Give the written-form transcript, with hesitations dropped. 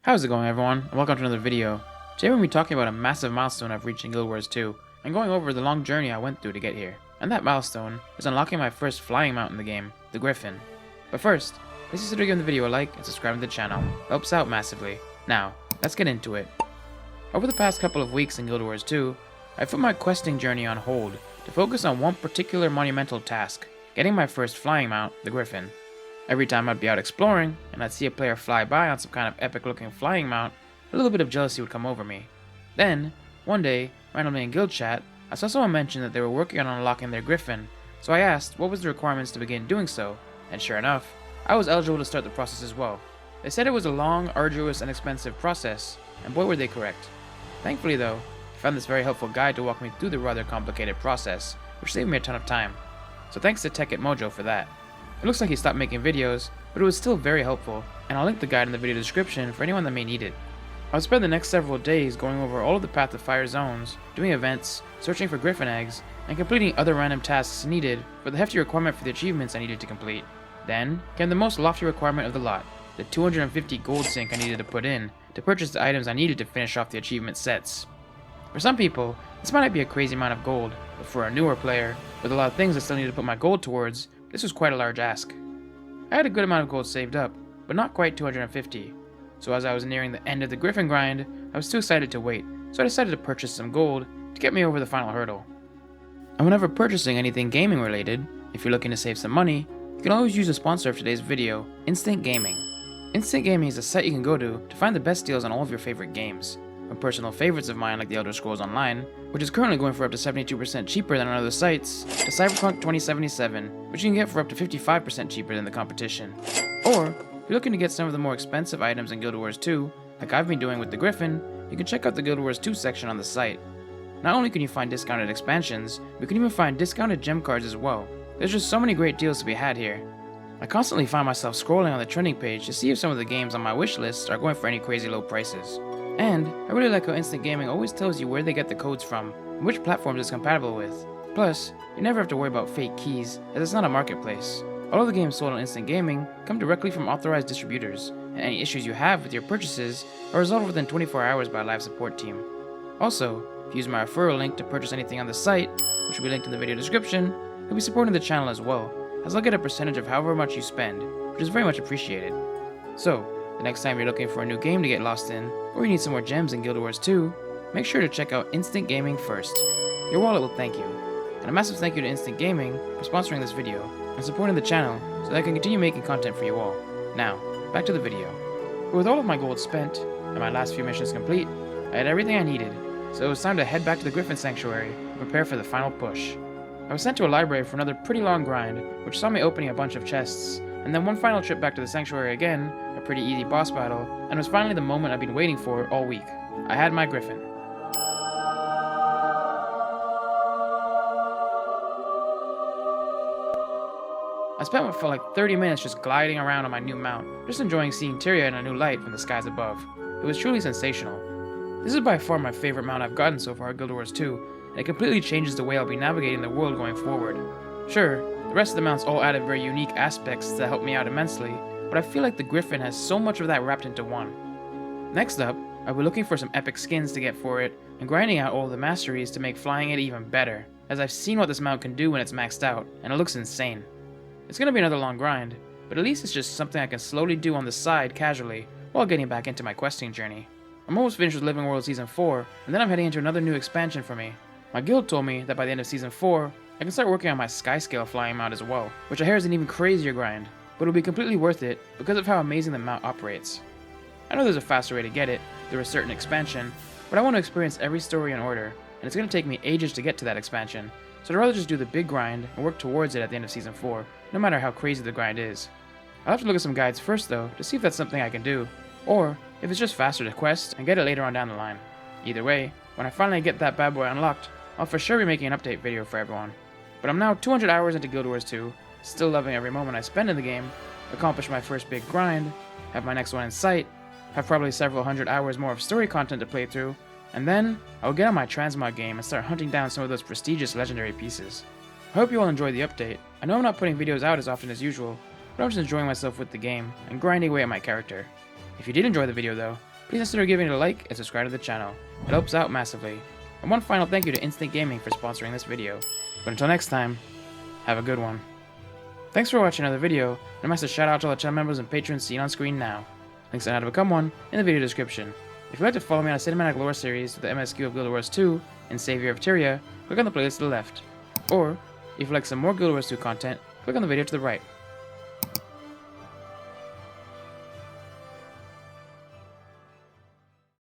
How's it going, everyone, and welcome to another video. Today we're going to be talking about a massive milestone I've reached in Guild Wars 2, and going over the long journey I went through to get here. And that milestone is unlocking my first flying mount in the game, the Griffon. But first, please consider giving the video a like and subscribing to the channel. It helps out massively. Now, let's get into it. Over the past couple of weeks in Guild Wars 2, I put my questing journey on hold to focus on one particular monumental task, getting my first flying mount, the Griffon. Every time I'd be out exploring, and I'd see a player fly by on some kind of epic looking flying mount, a little bit of jealousy would come over me. Then, one day, randomly in guild chat, I saw someone mention that they were working on unlocking their Griffon, so I asked what was the requirements to begin doing so, and sure enough, I was eligible to start the process as well. They said it was a long, arduous, and expensive process, and boy were they correct. Thankfully though, I found this very helpful guide to walk me through the rather complicated process, which saved me a ton of time. So thanks to Tech Mojo for that. It looks like he stopped making videos, but it was still very helpful, and I'll link the guide in the video description for anyone that may need it. I'll spend the next several days going over all of the Path of Fire zones, doing events, searching for Griffon eggs, and completing other random tasks needed for the hefty requirement for the achievements I needed to complete. Then came the most lofty requirement of the lot, the 250 gold sync I needed to put in to purchase the items I needed to finish off the achievement sets. For some people, this might not be a crazy amount of gold, but for a newer player, with a lot of things I still need to put my gold towards, this was quite a large ask. I had a good amount of gold saved up, but not quite 250. So as I was nearing the end of the Griffon grind, I was too excited to wait, so I decided to purchase some gold to get me over the final hurdle. And whenever purchasing anything gaming related, if you're looking to save some money, you can always use the sponsor of today's video, Instant Gaming. Instant Gaming is a site you can go to find the best deals on all of your favorite games. From personal favorites of mine like The Elder Scrolls Online, which is currently going for up to 72% cheaper than on other sites, to Cyberpunk 2077, which you can get for up to 55% cheaper than the competition. Or, if you're looking to get some of the more expensive items in Guild Wars 2, like I've been doing with the Griffon, you can check out the Guild Wars 2 section on the site. Not only can you find discounted expansions, but you can even find discounted gem cards as well. There's just so many great deals to be had here. I constantly find myself scrolling on the trending page to see if some of the games on my wish list are going for any crazy low prices. And I really like how Instant Gaming always tells you where they get the codes from and which platforms it's compatible with. Plus, you never have to worry about fake keys, as it's not a marketplace. All of the games sold on Instant Gaming come directly from authorized distributors, and any issues you have with your purchases are resolved within 24 hours by a live support team. Also, if you use my referral link to purchase anything on the site, which will be linked in the video description, you'll be supporting the channel as well, as I'll get a percentage of however much you spend, which is very much appreciated. So, the next time you're looking for a new game to get lost in, or you need some more gems in Guild Wars 2, make sure to check out Instant Gaming first. Your wallet will thank you. And a massive thank you to Instant Gaming for sponsoring this video and supporting the channel so that I can continue making content for you all. Now, back to the video. But with all of my gold spent, and my last few missions complete, I had everything I needed, so it was time to head back to the Griffon Sanctuary and prepare for the final push. I was sent to a library for another pretty long grind, which saw me opening a bunch of chests, and then one final trip back to the Sanctuary again, a pretty easy boss battle, and was finally the moment I've been waiting for all week. I had my Griffon. I spent what felt like 30 minutes just gliding around on my new mount, just enjoying seeing Tyria in a new light from the skies above. It was truly sensational. This is by far my favorite mount I've gotten so far at Guild Wars 2, and it completely changes the way I'll be navigating the world going forward. Sure, the rest of the mounts all added very unique aspects that helped me out immensely, but I feel like the Griffon has so much of that wrapped into one. Next up, I'll be looking for some epic skins to get for it, and grinding out all of the masteries to make flying it even better, as I've seen what this mount can do when it's maxed out, and it looks insane. It's gonna be another long grind, but at least it's just something I can slowly do on the side casually, while getting back into my questing journey. I'm almost finished with Living World Season 4, and then I'm heading into another new expansion for me. My guild told me that by the end of Season 4, I can start working on my Skyscale flying mount as well, which I hear is an even crazier grind, but it'll be completely worth it because of how amazing the mount operates. I know there's a faster way to get it, through a certain expansion, but I want to experience every story in order, and it's going to take me ages to get to that expansion, so I'd rather just do the big grind and work towards it at the end of Season 4, no matter how crazy the grind is. I'll have to look at some guides first though, to see if that's something I can do, or if it's just faster to quest and get it later on down the line. Either way, when I finally get that bad boy unlocked, I'll for sure be making an update video for everyone. But I'm now 200 hours into Guild Wars 2, still loving every moment I spend in the game, accomplished my first big grind, have my next one in sight, have probably several hundred hours more of story content to play through, and then I'll get on my transmog game and start hunting down some of those prestigious legendary pieces. I hope you all enjoyed the update. I know I'm not putting videos out as often as usual, but I'm just enjoying myself with the game and grinding away at my character. If you did enjoy the video though, please consider giving it a like and subscribe to the channel. It helps out massively. And one final thank you to Instant Gaming for sponsoring this video. But until next time, have a good one. Thanks for watching another video, and a massive shout out to all the channel members and patrons seen on screen now. Links on how to become one in the video description. If you'd like to follow me on a cinematic lore series with the MSQ of Guild Wars 2 and Savior of Tyria, click on the playlist to the left. Or, if you'd like some more Guild Wars 2 content, click on the video to the right.